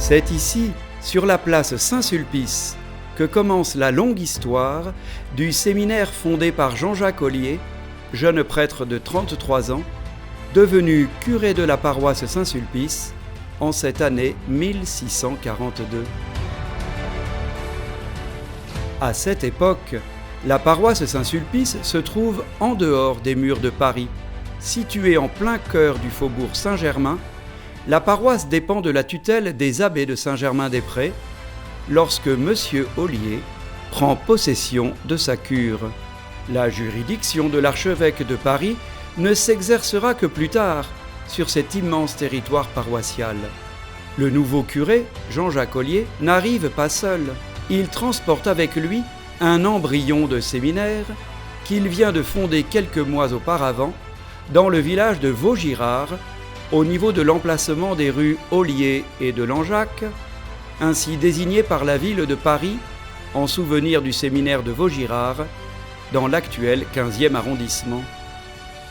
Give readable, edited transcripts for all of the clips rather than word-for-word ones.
C'est ici, sur la place Saint-Sulpice, que commence la longue histoire du séminaire fondé par Jean-Jacques Ollier, jeune prêtre de 33 ans, devenu curé de la paroisse Saint-Sulpice en cette année 1642. À cette époque, la paroisse Saint-Sulpice se trouve en dehors des murs de Paris. Située en plein cœur du faubourg Saint-Germain, la paroisse dépend de la tutelle des abbés de Saint-Germain-des-Prés lorsque M. Ollier prend possession de sa cure. La juridiction de l'archevêque de Paris ne s'exercera que plus tard sur cet immense territoire paroissial. Le nouveau curé, Jean-Jacques Ollier, n'arrive pas seul. Il transporte avec lui un embryon de séminaire qu'il vient de fonder quelques mois auparavant dans le village de Vaugirard, au niveau de l'emplacement des rues Ollier et de Langeac, ainsi désigné par la ville de Paris en souvenir du séminaire de Vaugirard dans l'actuel 15e arrondissement.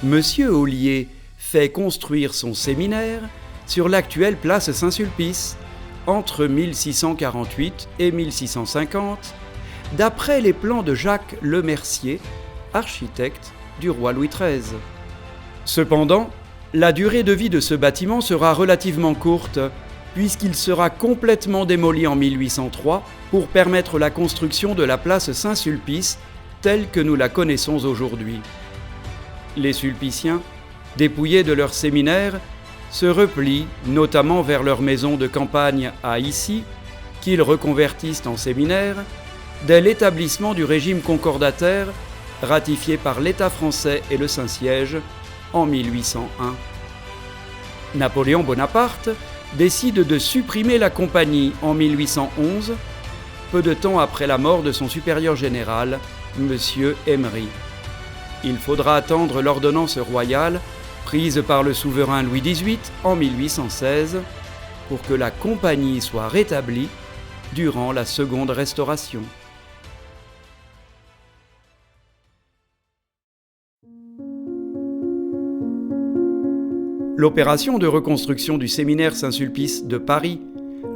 Monsieur Ollier fait construire son séminaire sur l'actuelle place Saint-Sulpice entre 1648 et 1650, d'après les plans de Jacques Lemercier, architecte du roi Louis XIII. Cependant, la durée de vie de ce bâtiment sera relativement courte, puisqu'il sera complètement démoli en 1803 pour permettre la construction de la place Saint-Sulpice telle que nous la connaissons aujourd'hui. Les Sulpiciens, dépouillés de leur séminaire, se replient notamment vers leur maison de campagne à Issy, qu'ils reconvertissent en séminaire, dès l'établissement du régime concordataire ratifié par l'État français et le Saint-Siège en 1801. Napoléon Bonaparte décide de supprimer la compagnie en 1811, peu de temps après la mort de son supérieur général, M. Emery. Il faudra attendre l'ordonnance royale prise par le souverain Louis XVIII en 1816 pour que la compagnie soit rétablie durant la Seconde Restauration. L'opération de reconstruction du séminaire Saint-Sulpice de Paris,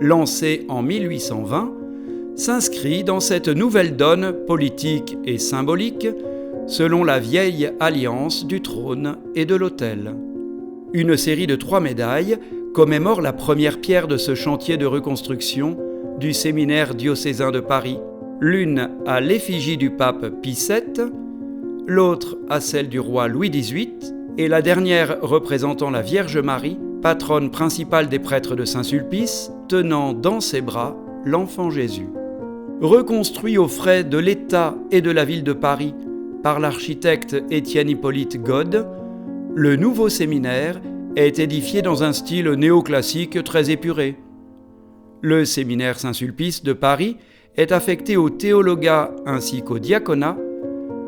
lancée en 1820, s'inscrit dans cette nouvelle donne politique et symbolique selon la vieille alliance du trône et de l'autel. Une série de 3 médailles commémore la première pierre de ce chantier de reconstruction du séminaire diocésain de Paris, l'une à l'effigie du pape Pie VII, l'autre à celle du roi Louis XVIII, et la dernière représentant la Vierge Marie, patronne principale des prêtres de Saint-Sulpice, tenant dans ses bras l'enfant Jésus. Reconstruit aux frais de l'État et de la ville de Paris par l'architecte Étienne-Hippolyte Gode, le nouveau séminaire est édifié dans un style néoclassique très épuré. Le séminaire Saint-Sulpice de Paris est affecté au théologat ainsi qu'au diaconat,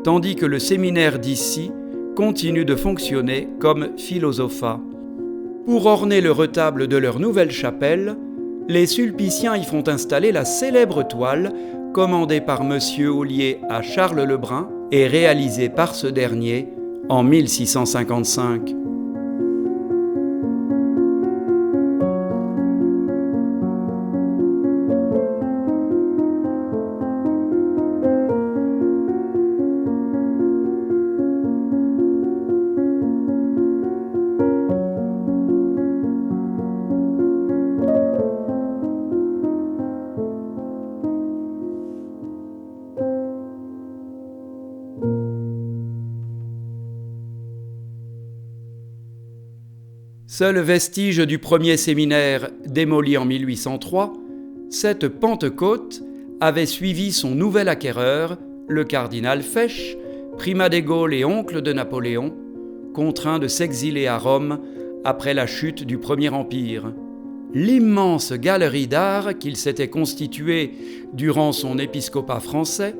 tandis que le séminaire d'Issy continue de fonctionner comme philosophat. Pour orner le retable de leur nouvelle chapelle, les Sulpiciens y font installer la célèbre toile commandée par M. Ollier à Charles Lebrun et réalisée par ce dernier en 1655. Seul vestige du premier séminaire démoli en 1803, cette Pentecôte avait suivi son nouvel acquéreur, le cardinal Fesch, primat des Gaules et oncle de Napoléon, contraint de s'exiler à Rome après la chute du Premier Empire. L'immense galerie d'art qu'il s'était constituée durant son épiscopat français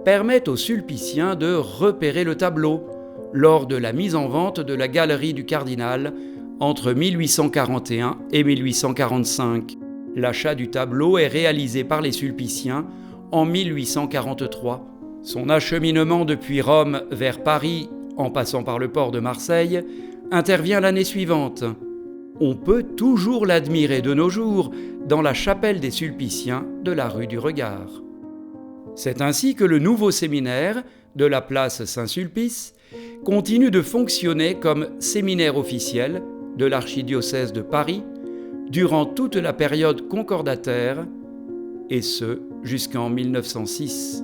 permet aux Sulpiciens de repérer le tableau lors de la mise en vente de la galerie du cardinal entre 1841 et 1845. L'achat du tableau est réalisé par les Sulpiciens en 1843. Son acheminement depuis Rome vers Paris, en passant par le port de Marseille, intervient l'année suivante. On peut toujours l'admirer de nos jours dans la chapelle des Sulpiciens de la rue du Regard. C'est ainsi que le nouveau séminaire de la place Saint-Sulpice continue de fonctionner comme séminaire officiel de l'archidiocèse de Paris durant toute la période concordataire, et ce jusqu'en 1906.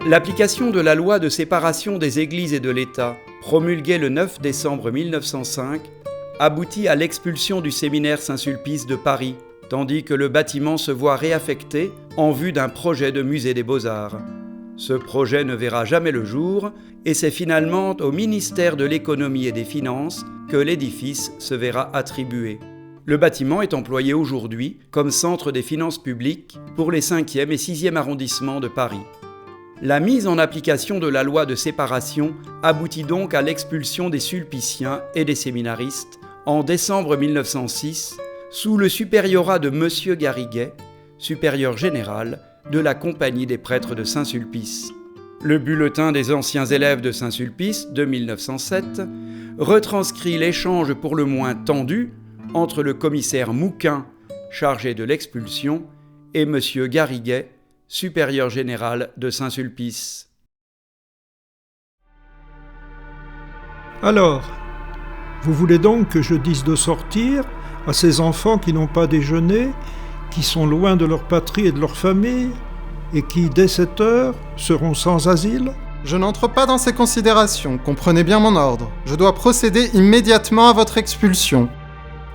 L'application de la loi de séparation des Églises et de l'État, promulguée le 9 décembre 1905, aboutit à l'expulsion du séminaire Saint-Sulpice de Paris, tandis que le bâtiment se voit réaffecté en vue d'un projet de musée des Beaux-Arts. Ce projet ne verra jamais le jour et c'est finalement au ministère de l'Économie et des Finances que l'édifice se verra attribué. Le bâtiment est employé aujourd'hui comme centre des finances publiques pour les 5e et 6e arrondissements de Paris. La mise en application de la loi de séparation aboutit donc à l'expulsion des sulpiciens et des séminaristes en décembre 1906 sous le supériorat de Monsieur Garriguet, supérieur général de la Compagnie des prêtres de Saint-Sulpice. Le bulletin des anciens élèves de Saint-Sulpice de 1907 retranscrit l'échange pour le moins tendu entre le commissaire Mouquin, chargé de l'expulsion, et Monsieur Garriguet, supérieur général de Saint-Sulpice. Alors, vous voulez donc que je dise de sortir à ces enfants qui n'ont pas déjeuné, qui sont loin de leur patrie et de leur famille, et qui, dès cette heure, seront sans asile ? Je n'entre pas dans ces considérations, comprenez bien mon ordre. Je dois procéder immédiatement à votre expulsion.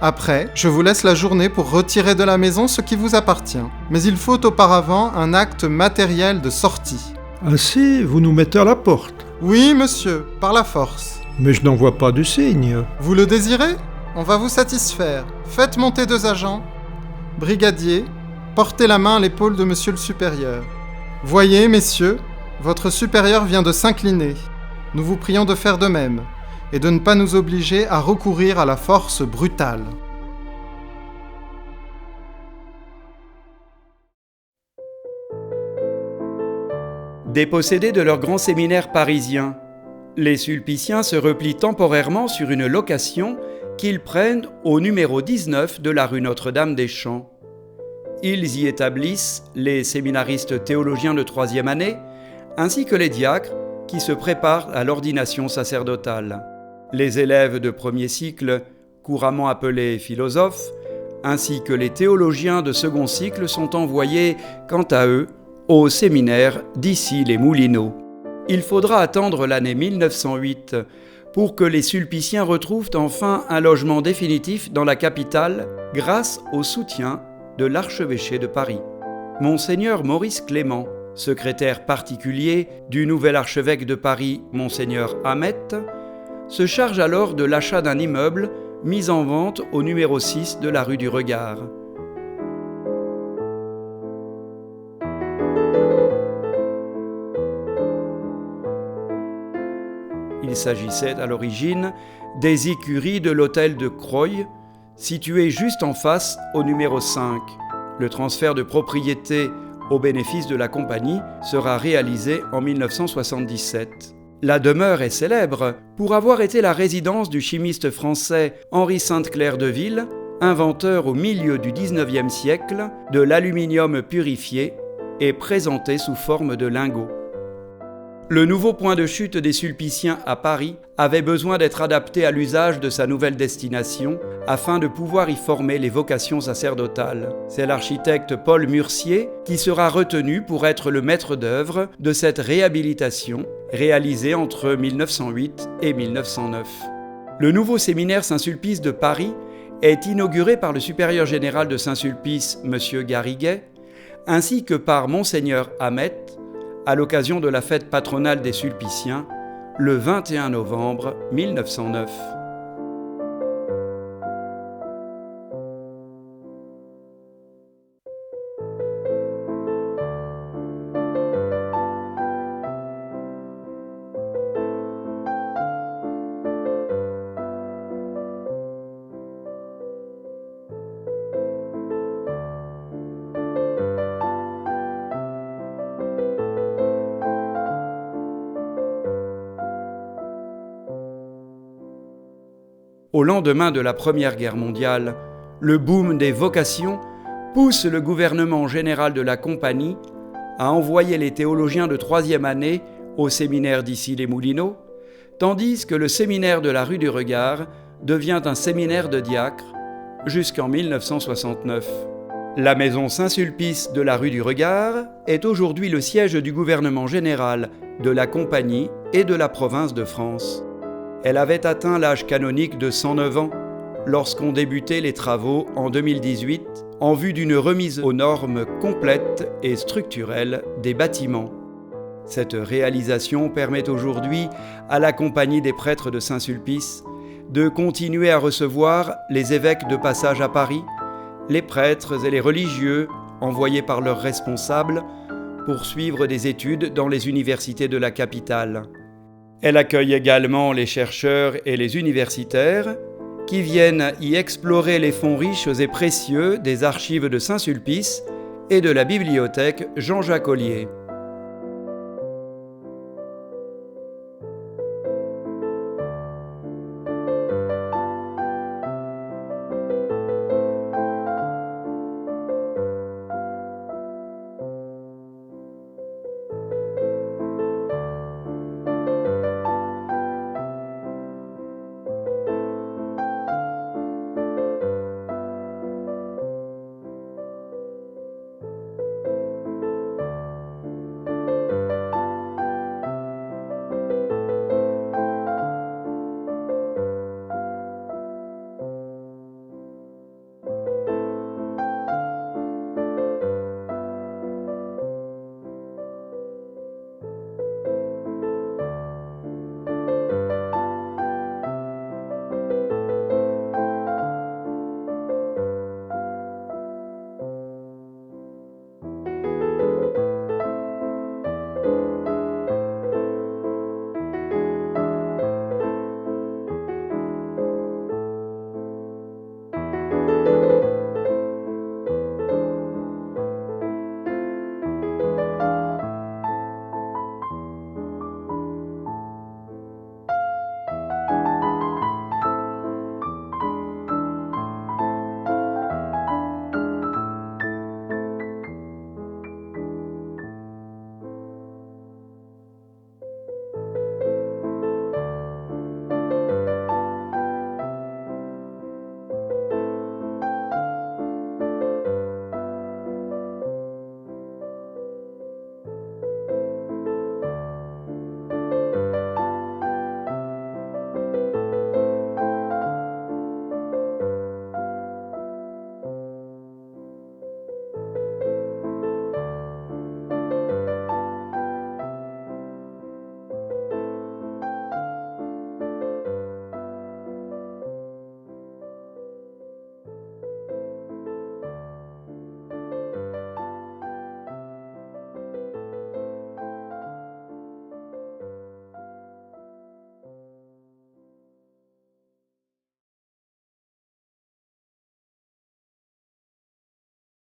Après, je vous laisse la journée pour retirer de la maison ce qui vous appartient. Mais il faut auparavant un acte matériel de sortie. Ainsi, vous nous mettez à la porte. Oui, monsieur, par la force. Mais je n'en vois pas du signe. Vous le désirez ? On va vous satisfaire. Faites monter 2 agents. Brigadier, portez la main à l'épaule de monsieur le supérieur. Voyez, messieurs, votre supérieur vient de s'incliner. Nous vous prions de faire de même, et de ne pas nous obliger à recourir à la force brutale. Dépossédés de leur grand séminaire parisien, les Sulpiciens se replient temporairement sur une location qu'ils prennent au numéro 19 de la rue Notre-Dame-des-Champs. Ils y établissent les séminaristes théologiens de 3e année, ainsi que les diacres qui se préparent à l'ordination sacerdotale. Les élèves de premier cycle, couramment appelés philosophes, ainsi que les théologiens de second cycle sont envoyés, quant à eux, au séminaire d'Issy-les-Moulineaux. Il faudra attendre l'année 1908 pour que les Sulpiciens retrouvent enfin un logement définitif dans la capitale grâce au soutien de l'archevêché de Paris. Monseigneur Maurice Clément, secrétaire particulier du nouvel archevêque de Paris, Monseigneur Hamet, se charge alors de l'achat d'un immeuble mis en vente au numéro 6 de la rue du Regard. Il s'agissait à l'origine des écuries de l'hôtel de Croy, situé juste en face au numéro 5. Le transfert de propriété au bénéfice de la compagnie sera réalisé en 1977. La demeure est célèbre pour avoir été la résidence du chimiste français Henri Sainte-Claire de Ville, inventeur au milieu du XIXe siècle de l'aluminium purifié et présenté sous forme de lingots. Le nouveau point de chute des Sulpiciens à Paris avait besoin d'être adapté à l'usage de sa nouvelle destination afin de pouvoir y former les vocations sacerdotales. C'est l'architecte Paul Murcier qui sera retenu pour être le maître d'œuvre de cette réhabilitation réalisée entre 1908 et 1909. Le nouveau séminaire Saint-Sulpice de Paris est inauguré par le supérieur général de Saint-Sulpice, M. Garriguet, ainsi que par Monseigneur Hamet, à l'occasion de la fête patronale des Sulpiciens, le 21 novembre 1909. Au lendemain de la Première Guerre mondiale, le boom des vocations pousse le gouvernement général de la Compagnie à envoyer les théologiens de 3e année au séminaire d'Issy-les-Moulineaux, tandis que le séminaire de la rue du Regard devient un séminaire de diacres jusqu'en 1969. La maison Saint-Sulpice de la rue du Regard est aujourd'hui le siège du gouvernement général de la Compagnie et de la province de France. Elle avait atteint l'âge canonique de 109 ans lorsqu'ont débuté les travaux en 2018 en vue d'une remise aux normes complète et structurelle des bâtiments. Cette réalisation permet aujourd'hui à la Compagnie des prêtres de Saint-Sulpice de continuer à recevoir les évêques de passage à Paris, les prêtres et les religieux envoyés par leurs responsables pour suivre des études dans les universités de la capitale. Elle accueille également les chercheurs et les universitaires qui viennent y explorer les fonds riches et précieux des archives de Saint-Sulpice et de la bibliothèque Jean-Jacques Ollier.